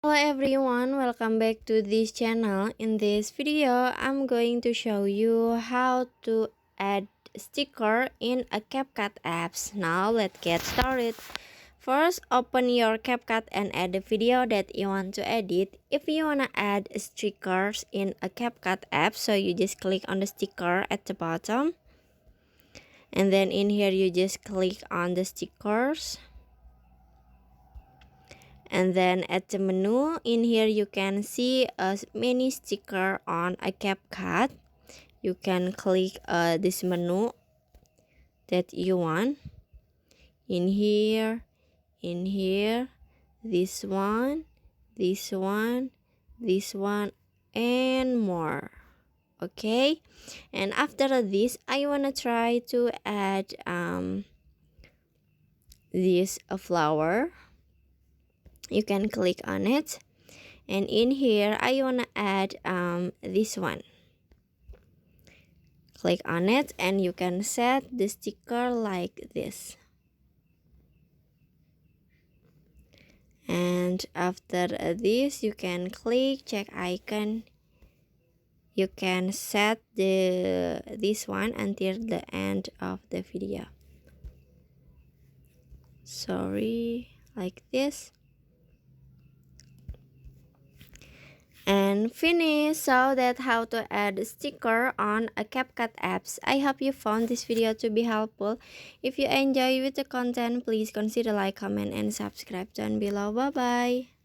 Everyone, welcome back to this channel. In this video, I'm going to show you how to add sticker in a CapCut apps. Now let's get started. First, open your CapCut and add the video that you want to edit. If you wanna add stickers in a CapCut app, so you just click on the sticker at the bottom. And then in here you just click on the stickers. And then at the menu in here you can see a mini sticker on a CapCut. You can click this menu that you want. In here, this one, this one, this one, and more. Okay, and after this I wanna try to add this a flower. You can click on it, and in here I wanna add this one. Click on it and you can set the sticker like this. And after this you can click check icon. You can set this one until the end of the video. Sorry, like this. And finish. So that's how to add a sticker on a CapCut apps. I hope you found this video to be helpful. If you enjoy with the content, please consider like, comment, and subscribe down below. Bye bye.